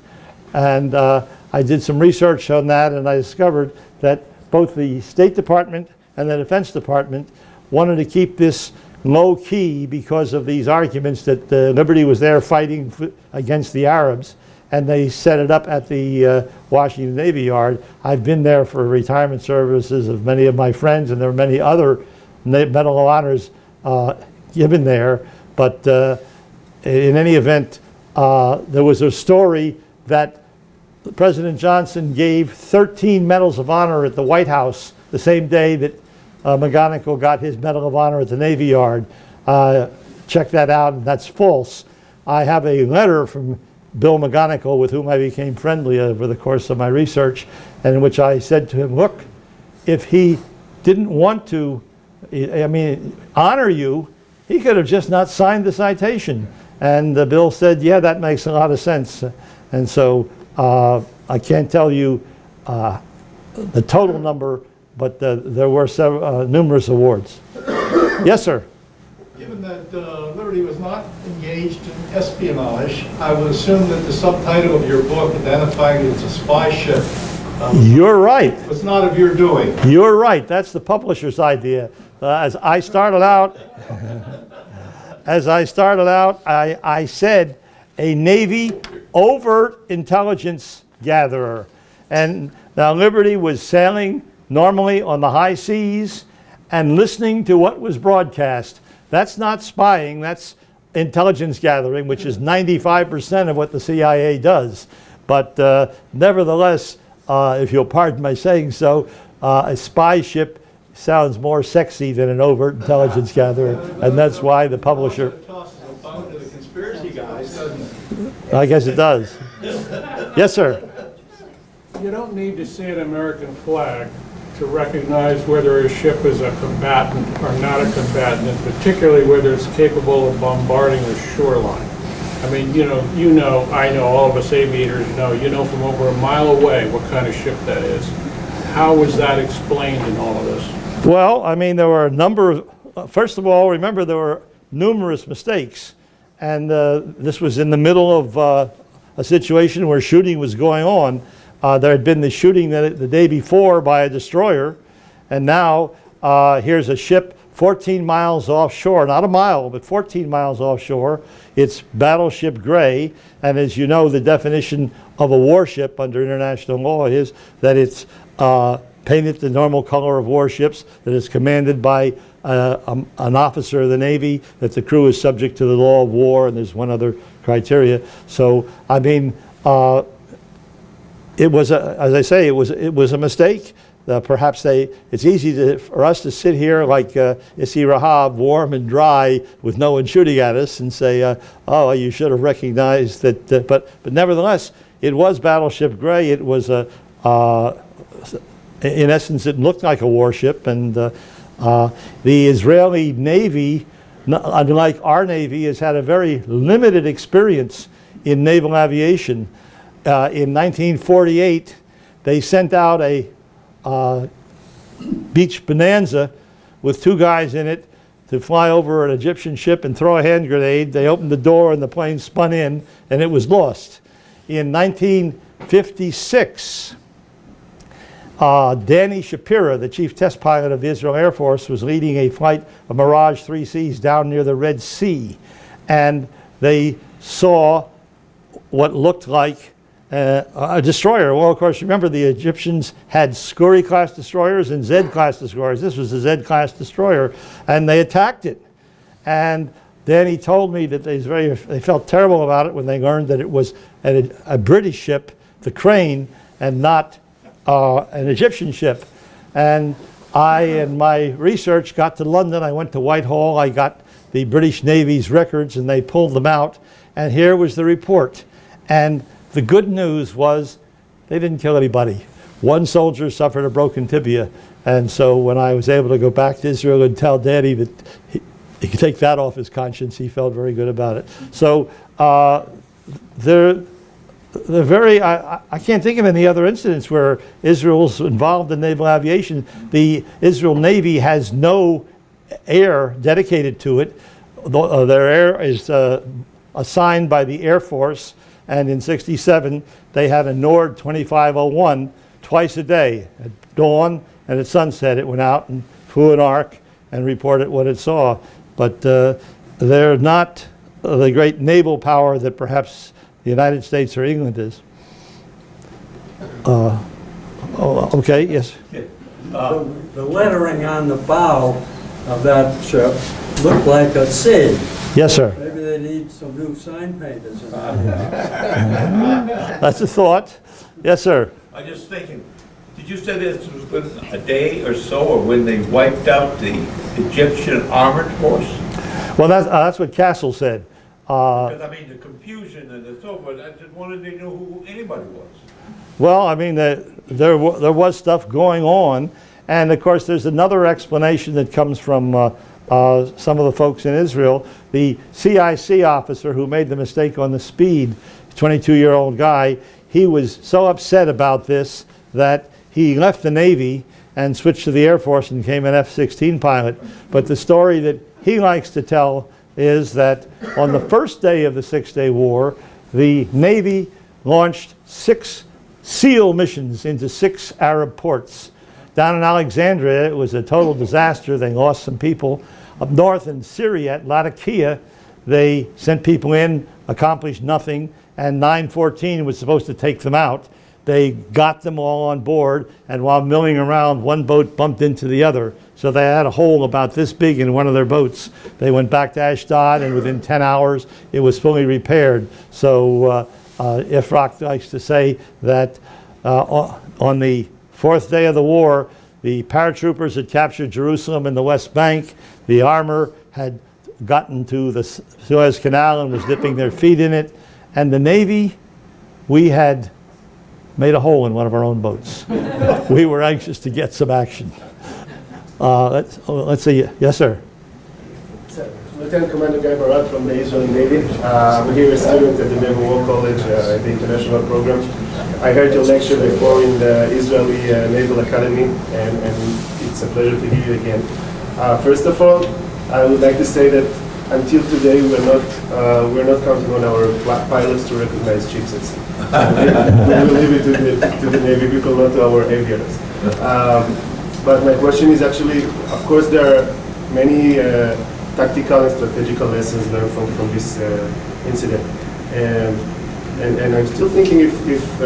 And I did some research on that, and I discovered that both the State Department and the Defense Department wanted to keep this low key because of these arguments that Liberty was there fighting against the Arabs, and they set it up at the Washington Navy Yard. I've been there for retirement services of many of my friends, and there are many other Medal of Honors given there. But in any event, there was a story that President Johnson gave 13 Medals of Honor at the White House the same day that McGonigal got his Medal of Honor at the Navy Yard. Check that out, and that's false. I have a letter from Bill McGonigal, with whom I became friendly over the course of my research, and in which I said to him, look, if he didn't want to, honor you, he could have just not signed the citation. And Bill said, yeah, that makes a lot of sense. And so I can't tell you the total number, but there were numerous awards. Yes, sir. Given that Liberty was not engaged in espionage, I would assume that the subtitle of your book, identifying it as a spy ship, you're right. was not of your doing. You're right. That's the publisher's idea. As I started out, I said a Navy overt intelligence gatherer. And now Liberty was sailing normally on the high seas and listening to what was broadcast. That's not spying, that's intelligence gathering, which is 95% of what the CIA does. But nevertheless, if you'll pardon my saying so, a spy ship sounds more sexy than an overt intelligence gatherer, and that's why the publisher... It tosses a bone to the conspiracy guys, doesn't it? I guess it does. Yes, sir. You don't need to see an American flag to recognize whether a ship is a combatant or not a combatant, and particularly whether it's capable of bombarding a shoreline. I mean, I know, all of us aviators know from over a mile away what kind of ship that is. How was that explained in all of this? Well, I mean, there were a number of, first of all, remember there were numerous mistakes. And this was in the middle of a situation where shooting was going on. There had been the shooting the day before by a destroyer, and now here's a ship 14 miles offshore, not a mile, but 14 miles offshore. It's battleship gray, and as you know, the definition of a warship under international law is that it's painted the normal color of warships, that it's commanded by an officer of the Navy, that the crew is subject to the law of war, and there's one other criteria. So, I mean, it was, as I say, it was a mistake. Perhaps it's easy for us to sit here like Issy Rahab, warm and dry, with no one shooting at us, and say, "Oh, you should have recognized that." But nevertheless, it was battleship gray. It was in essence, it looked like a warship, and the Israeli Navy, unlike our Navy, has had a very limited experience in naval aviation. In 1948, they sent out a beach bonanza with 2 guys in it to fly over an Egyptian ship and throw a hand grenade. They opened the door and the plane spun in and it was lost. In 1956, Danny Shapira, the chief test pilot of the Israel Air Force, was leading a flight of Mirage 3Cs down near the Red Sea, and they saw what looked like a destroyer. Well, of course, remember the Egyptians had Scurry-class destroyers and Z-class destroyers. This was a Z-class destroyer, and they attacked it. And Danny told me that they felt terrible about it when they learned that it was a British ship, the Crane, and not an Egyptian ship. And I, in my research, got to London. I went to Whitehall. I got the British Navy's records, and they pulled them out. And here was the report. And the good news was they didn't kill anybody. One soldier suffered a broken tibia. And so when I was able to go back to Israel and tell Danny that he could take that off his conscience, he felt very good about it. So they're very, I can't think of any other incidents where Israel's involved in naval aviation. The Israel Navy has no air dedicated to it. Their air is assigned by the Air Force, and in '67 they had a Nord 2501 twice a day. At dawn and at sunset it went out and flew an arc and reported what it saw. But they're not the great naval power that perhaps the United States or England is. Okay, yes. The lettering on the bow of that ship looked like a C. Yes, sir. Maybe they need some new sign painters. That's a thought. Yes, sir. I'm just thinking, did you say this was within a day or so, or when they wiped out the Egyptian armored force? Well, that's what Castle said. Because, I mean, the confusion and the so forth, I just wanted to know who anybody was. Well, I mean, there was stuff going on. And, of course, there's another explanation that comes from some of the folks in Israel. The CIC officer who made the mistake on the speed, 22-year-old guy, he was so upset about this that he left the Navy and switched to the Air Force and became an F-16 pilot. But the story that he likes to tell is that on the first day of the Six-Day War, the Navy launched 6 SEAL missions into 6 Arab ports. Down in Alexandria, it was a total disaster. They lost some people. Up north in Syria, at Latakia, they sent people in, accomplished nothing, and 914 was supposed to take them out. they got them all on board, and while milling around, one boat bumped into the other. So they had a hole about this big in one of their boats. They went back to Ashdod, and within 10 hours, it was fully repaired. So Ifrach likes to say that on the fourth day of the war, the paratroopers had captured Jerusalem and the West Bank. The armor had gotten to the Suez Canal and was dipping their feet in it. And the Navy, we had made a hole in one of our own boats. We were anxious to get some action. Let's see. Yes, sir. Lieutenant Commander Guy Barat from the Israeli Navy. I'm here a student at the Naval War College, the international program. I heard your lecture before in the Israeli Naval Academy, and it's a pleasure to hear you again. First of all, I would like to say that until today, we're not counting on our pilots to recognize ships at sea. We will leave it to the Navy people, not to our aviators. But my question is actually, of course, there are many tactical and strategical lessons learned from this incident. And I'm still thinking if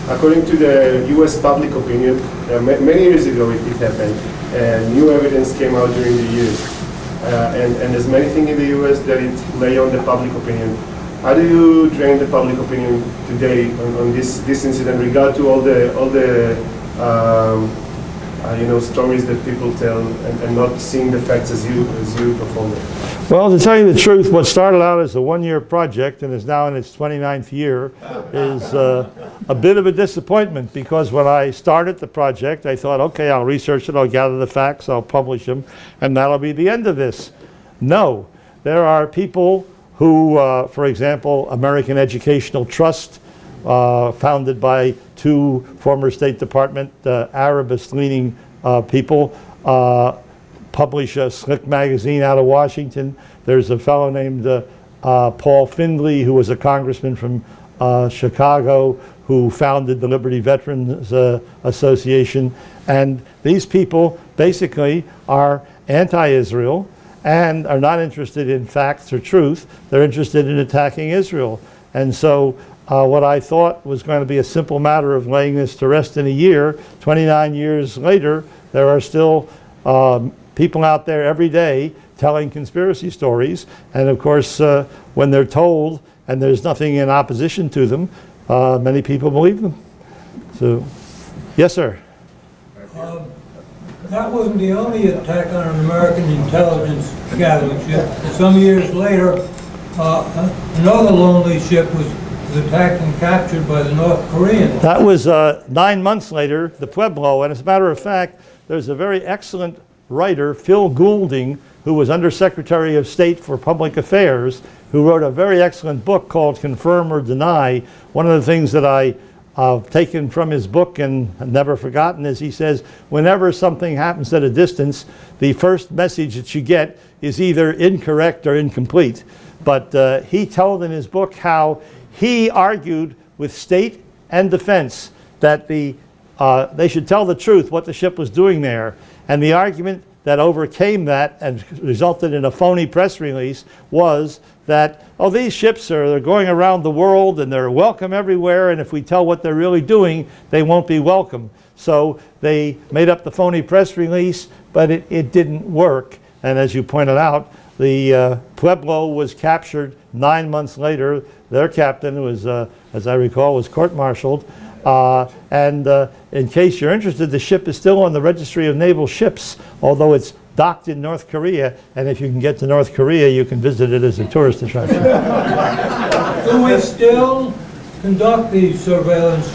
according to the US public opinion, many years ago it happened, and new evidence came out during the years. And there's many things in the US that it lay on the public opinion. How do you train the public opinion today on this incident, regard to all the stories that people tell, and not seeing the facts as you perform it? Well, to tell you the truth, what started out as a one-year project and is now in its 29th year is a bit of a disappointment, because when I started the project, I thought, okay, I'll research it, I'll gather the facts, I'll publish them, and that'll be the end of this. No, there are people who, for example, American Educational Trust, founded by two former State Department Arabist-leaning people, publish a slick magazine out of Washington. There's a fellow named Paul Findley, who was a congressman from Chicago, who founded the Liberty Veterans Association. And these people basically are anti-Israel and are not interested in facts or truth. They're interested in attacking Israel. And so what I thought was going to be a simple matter of laying this to rest in a year, 29 years later, there are still people out there every day telling conspiracy stories. And of course, when they're told and there's nothing in opposition to them, many people believe them. So, yes, sir. That wasn't the only attack on an American intelligence gathering ship. Some years later, another lonely ship was attacked and captured by the North Koreans. That was 9 months later, the Pueblo. And as a matter of fact, there's a very excellent writer, Phil Goulding, who was Undersecretary of State for Public Affairs, who wrote a very excellent book called Confirm or Deny. One of the things that I've taken from his book and never forgotten is he says, whenever something happens at a distance, the first message that you get is either incorrect or incomplete. But he told in his book how he argued with state and defense that they should tell the truth, what the ship was doing there. And the argument that overcame that and resulted in a phony press release was that, oh, these ships they're going around the world and they're welcome everywhere, and if we tell what they're really doing, they won't be welcome. So they made up the phony press release, but it didn't work. And as you pointed out, the Pueblo was captured 9 months later. Their captain was, as I recall, was court-martialed. And in case you're interested, the ship is still on the Registry of Naval Ships, although it's docked in North Korea. And if you can get to North Korea, you can visit it as a tourist attraction. Do we still conduct these surveillance?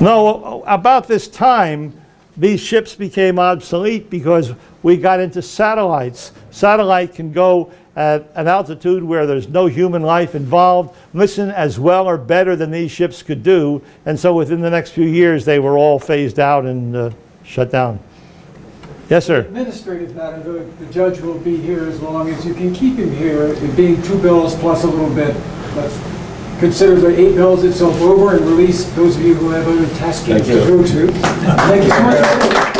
No, about this time, these ships became obsolete because we got into satellites. Satellite can go at an altitude where there's no human life involved, listen as well or better than these ships could do, and so within the next few years they were all phased out and shut down. Yes, sir. Administrative matter, the judge will be here as long as you can keep him here, it being 2 bills plus a little bit. Let's consider the 8 bills itself over and release those of you who have other taskings to go to. Thank you so much.